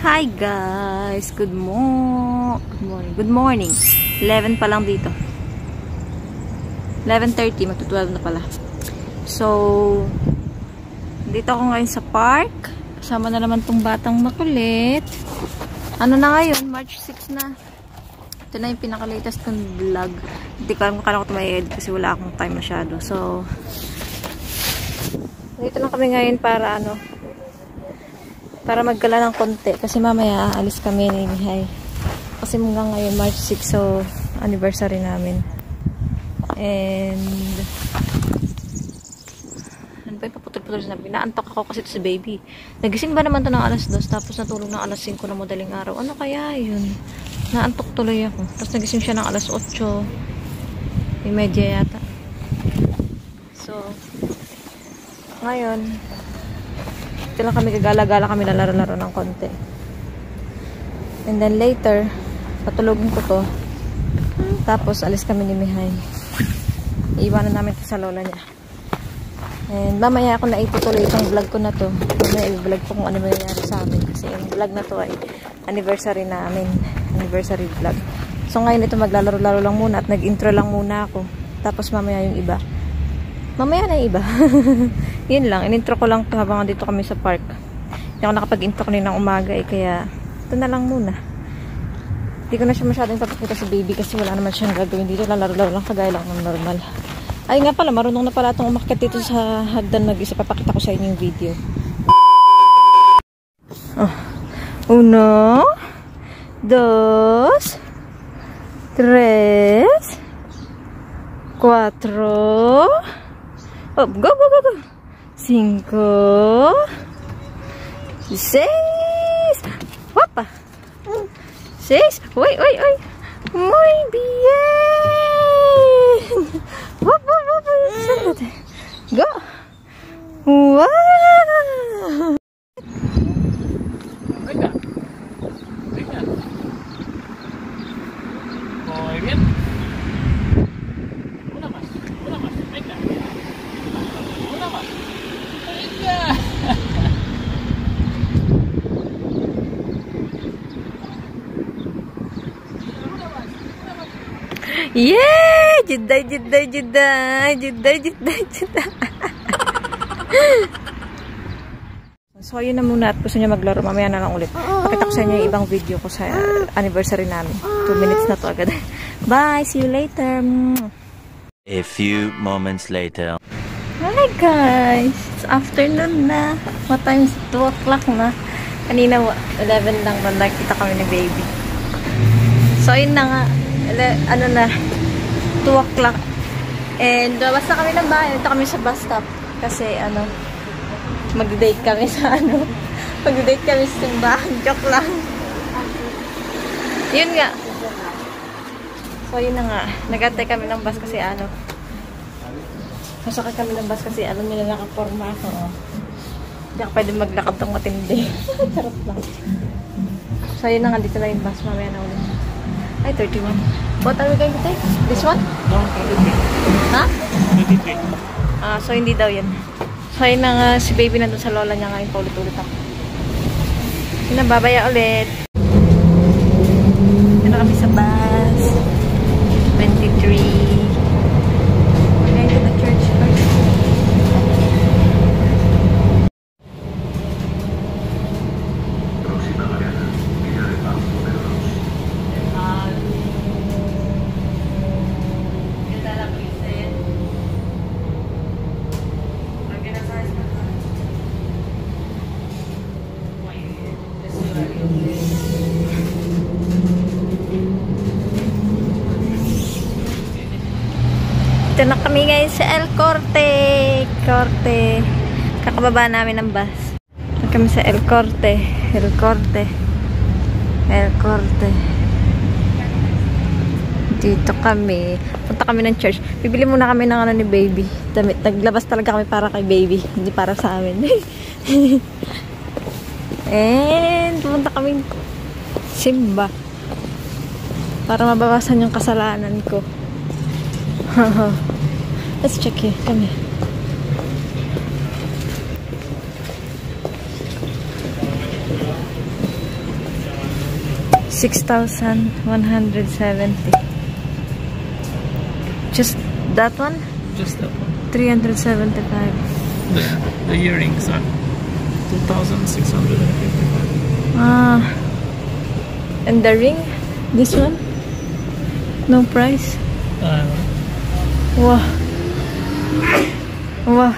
Hi guys! Good morning. Good morning. 11 pa lang dito. 11:30. Magto-12 na pala. So, dito ako ngayon sa park. Kasama na naman tong batang makulit. Ano na ngayon? March 6 na. Ito na yung pinaka-latest kong vlog. Hindi ko alam kung kailan ko ito may edit kasi wala akong time masyado. So, dito na kami ngayon para para maggala ng konti. Kasi mamaya aalis kami ni Mihay. Kasi hanggang ngayon March 6. So, anniversary namin. And ano ba yung paputol-putol sinabi? Naantok ako kasi ito si baby. Nagising ba naman ito ng alas 2 tapos natulog ng alas 5 na madaling araw. Ano kaya yun? Naantok tuloy ako. Tapos nagising siya ng alas 8. Imedya yata. So, ngayon ito lang kami gagala-gala kami lalaro-laro ng konti. And then later patulogin ko to. Tapos alis kami ni Mihay. Iiwanan namin ito sa lola niya. And mamaya ako na itutuloy itong vlog ko na to. Mamaya i-vlog ko kung ano mangyayari sa amin. Kasi yung vlog na to ay anniversary namin. Anniversary vlog. So ngayon ito maglalaro-laro lang muna at nag-intro lang muna ako. Tapos mamaya yung iba. Mamaya na yung iba. Yun lang. In-intro ko lang habang dito kami sa park. Hindi ako nakapag-intro kanina ng umaga kaya ito na lang muna. Hindi ko na siya masyadong papakita sa baby kasi wala naman siyang gagawin dito. Lalaro-laro lang kagaya lang ng normal. Ay nga pala, marunong na pala itong umakyat dito sa hagdan mag-isa. Papakita ko sa inyo yung video. Uno, dos, tres, cuatro, oh, go. 5, 6, wapa, 6, uy, muy bien, wapa, go, wow. Venga. Muy bien. Una más. Venga. Una más. Venga. Yeah! Juday. So, ayun na muna at gusto niya maglaro. Mamaya na lang ulit. Pakita ko sa inyo yung ibang video ko sa anniversary namin. 2 minutes na to agad. Bye! See you later! A few moments later. Hi guys! It's afternoon na. What time is 2 o'clock na? Kanina 11 lang na nakita kami ni baby. So, ayun na nga. 2 o'clock. And basta kami ng bahay. Dito kami sa bus stop. Kasi mag-date kami sa mag-date kami sa simbahan. Joke lang. Yun nga. So, yun na nga. Nag-antay kami ng bus kasi masakay kami ng bus kasi nila nakaporma ako. Hindi ako pwede maglakad ng matindi. Charot lang. So, yun na nga. Dito na yung bus. Mamaya na ulit. Ay, 31. What are we going to take? This one? No, 23. Ha? 23. So hindi daw yan. So yun na nga, si baby nandun sa lola niya ngayon. Paulit-ulit ako. Babaya ulit. Ito na kami sa bus. 23. We're going to the church first. Ito na kami ngayon sa El Corte. Kakababa namin ng bus. Ito kami sa El Corte. Dito kami. Punta kami ng church. Bibili muna kami ng ni baby. Damit. Naglabas talaga kami para kay baby. Hindi para sa amin. And punta kami simba. Para mabawasan yung kasalanan ko. Let's check here. Come here. 6,170. Just that one? Just that one. 375. The earrings are 2,655. Ah. And the ring? This one? No price? Wow. Wow.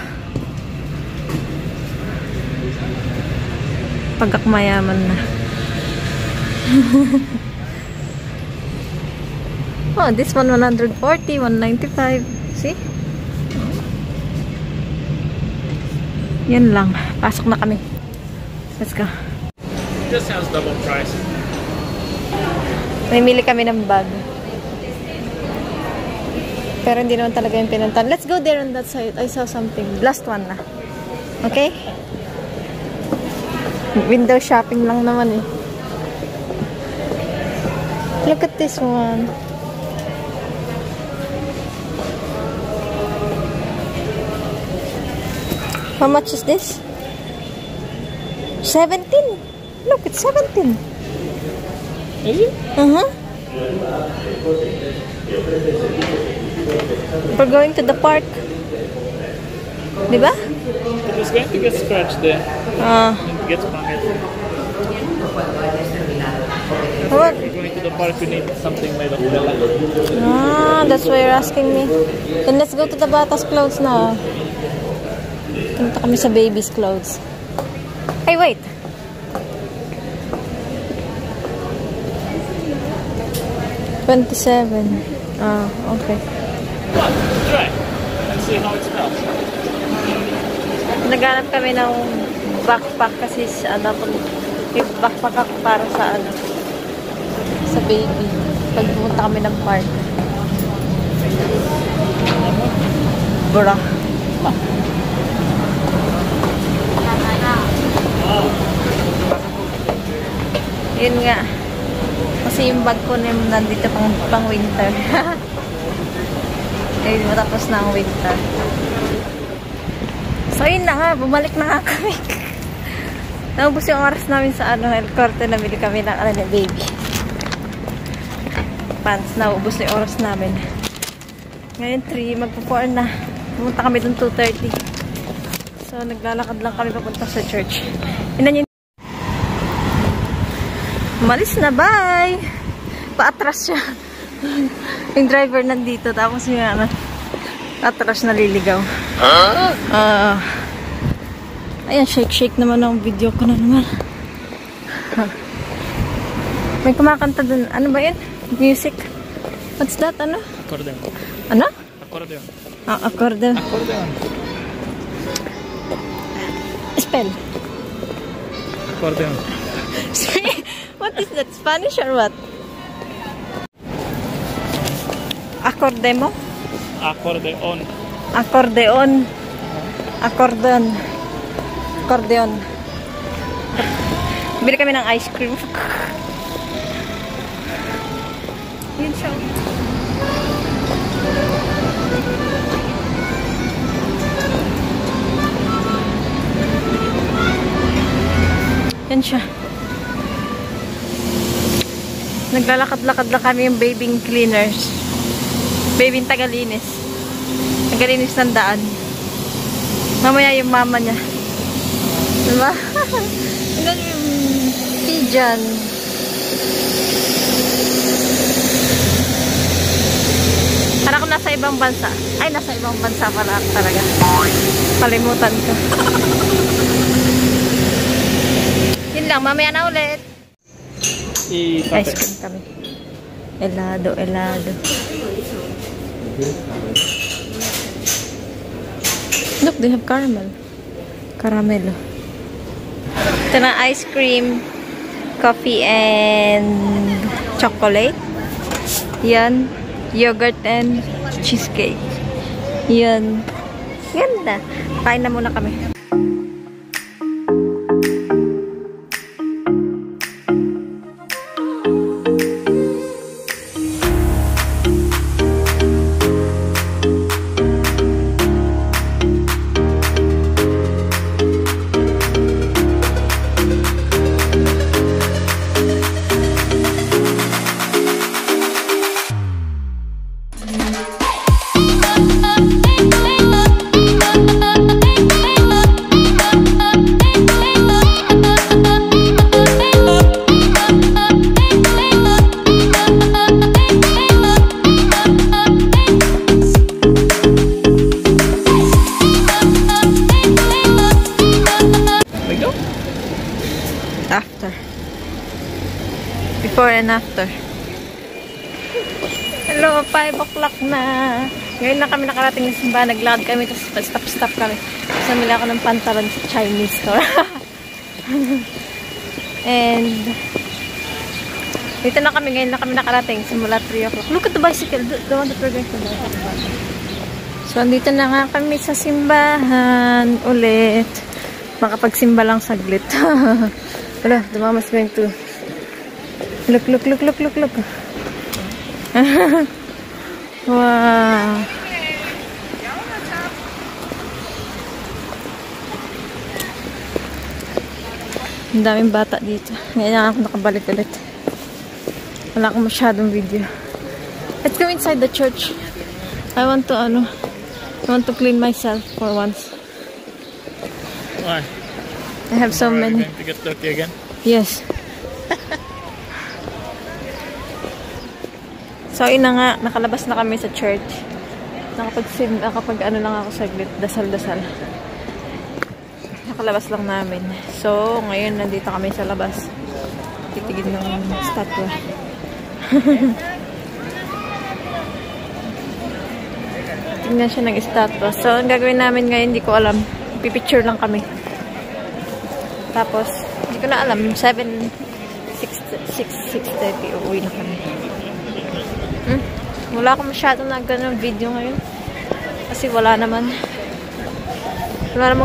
Pagkakmayaman na. Oh, this one 140, 195. See? Yan lang. Pasok na kami. Let's go. Just has double price. Mamili kami ng bag. Pero hindi naman talaga yung pinuntan. Let's go there on that side. I saw something. Last one na. Okay? Window shopping lang naman eh. Look at this one. How much is this? 17. Look, it's 17. Is it? Uh-huh. We're going to the park. Diba? It's going to get scratched there. Ah. It gets banged. What? If you're going to the park, you need something made of fella. Ah, that's why you're asking me. Then let's go to the Bata's clothes now. Punta kami sa baby's clothes. Hey, wait! $27. Ah, okay. What? Try and see how it smells. Naghanap kami ng backpack kasi ano, yung backpack ako para sa ano, sa baby. Pag pumunta kami ng park. Bura. Yun nga. Kasi yung bag ko nandito pang winter. Eh, matapos na ang winter. So, yun na nga. Bumalik na nga kami. Naubos yung oras namin sa ano, El Corte. Nabili kami ng ano na baby. Pants. Naubos na yung oras namin. Ngayon, 3. Magpo-4 na. Pumunta kami dun 2:30. So, naglalakad lang kami papunta sa church. Yun yun. Umalis na, bye! Paatras siya. Yung driver nandito, tapos yung ano, atras na liligaw. Ayan, shake-shake naman ang video ko na naman. May kumakanta dun. Ano ba yun? Music? What's that? Ano? Accordion. Ano? Accordion. Ah, accordion. Accordion. Spell. Accordion. What is that? Spanish or what? Acordemo? Accordion. Accordeon. Accordeon. Accordeon. Bili kami ng ice cream. Yun siya. Yan siya. Naglalakad-lakad lang kami yung babying cleaners. Babying tagalinis. Tagalinis ng daan. Mamaya yung mama niya. Diba? Hanggang yung pigeon. Parang ako nasa ibang bansa. Ay, nasa ibang bansa pala talaga. Kalimutan ko. Yun lang, mamaya na ulit. Ice cream kami. Helado, helado. Look, they have caramel. Caramelo. Ito na ice cream, coffee, and chocolate. Yan. Yogurt and cheesecake. Yan. Ganda. Kain na muna kami. Before and after. Hello, 5 o'clock na. Ngayon na kami nakarating ng simbahan. Naglakad kami, tapos stop kami. Tapos namili ako ng pantalon sa Chinese store. And dito na kami. Ngayon na kami nakarating. Simula 3 o'clock. Look at the bicycle. The one that we're going to do. So, andito na nga kami sa simbahan ulit. Makapagsimba lang saglit. Wala, the mama's going to look. Wow. Ang daming bata dito. Ngayon ako nakabalik ulit. Wala akong masyadong video. Let's go inside the church. I want to clean myself for once. Why? I have so many. Going to get dirty again? Yes. So, ina nga, nakalabas na kami sa church. Nakapag ano lang ako saglit, dasal-dasal. Nakalabas lang namin. So, ngayon nandito kami sa labas. Titigil ng statwa. Tingnan siya ng statwa. So, ang gagawin namin ngayon, hindi ko alam. Pipicture lang kami. Tapos, hindi ko na alam. 6:30 uuwi na kami. Wala akong masyadong nagganong video ngayon. Kasi wala namang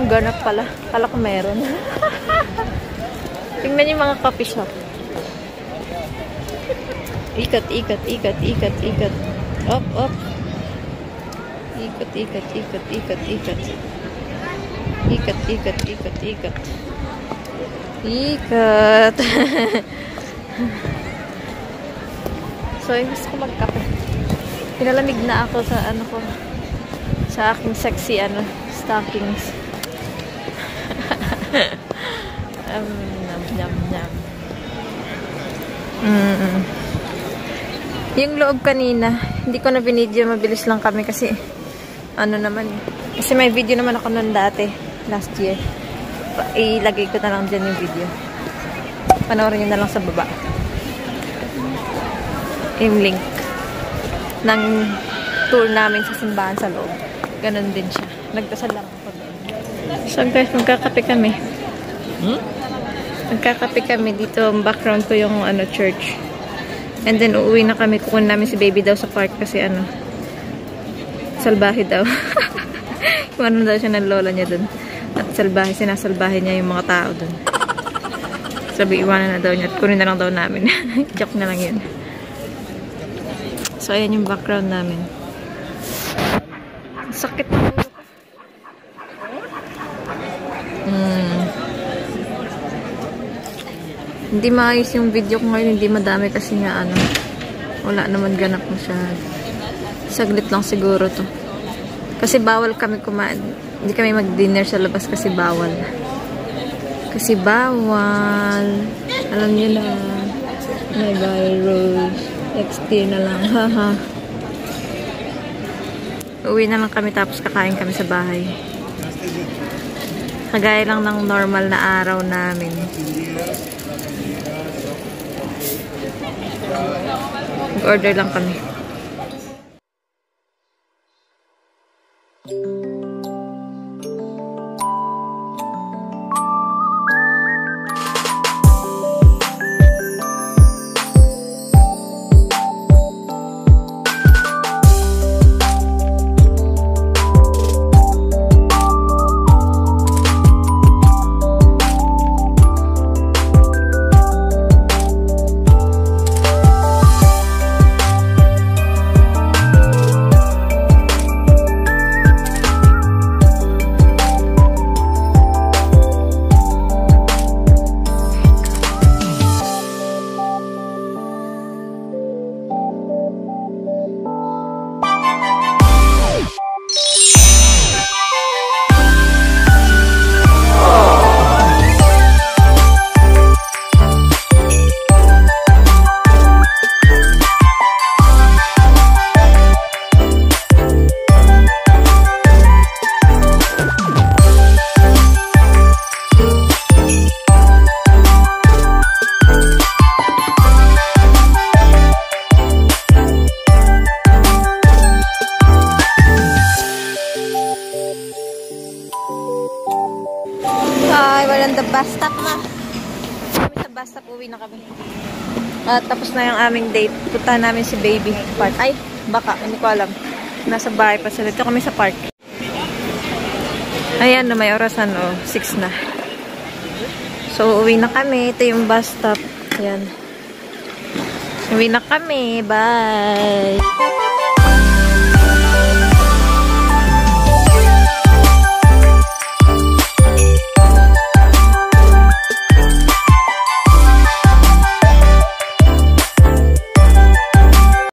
ganap pala. Kala ko meron. Tingnan yung mga coffee shop. Ikot. Up. Ikot. So, gusto ko magkape. Pinalamig na ako sa aking sexy stockings. Yum. Yung loob kanina, hindi ko na binidyo, mabilis lang kami kasi kasi may video naman ako noon dati, last year. Ilagay ko na lang dyan yung video. Panoorin nyo na lang sa baba. Yung link ng tour namin sa simbahan sa loob. Ganon din siya. Nagdasal lang ako. So guys, magkakape kami. Magkakape kami dito. Background ko yung church. And then uuwi na kami. Kukunin namin si baby daw sa park kasi salbahe daw. Kumanon daw siya ng lola niya dun. At sinasalbahe niya yung mga tao dun. Sabi, iwanan na daw niya. At kunin na lang daw namin. Joke na lang yun. So, ayan yung background namin. Sakit na ulo ko. Hindi maayos yung video ko ngayon. Hindi madami kasi nga wala naman ganap masyado. Saglit lang siguro to. Kasi bawal kami kumain. Hindi kami mag-dinner sa labas kasi bawal. Alam niyo na. My virus. Next year na lang. Haha. Uwi na lang kami tapos kakain kami sa bahay. Kagaya lang ng normal na araw namin. Mag-order lang kami. bus stop, uwi na kami. At tapos na yung aming date. Puntahan namin si baby park. Ay, baka, hindi ko alam. Nasa bahay pa sila. Dito kami sa park. Ayan, may orasan, 6 na. So, uwi na kami. Ito yung bus stop. Ayan. Uwi na kami. Bye!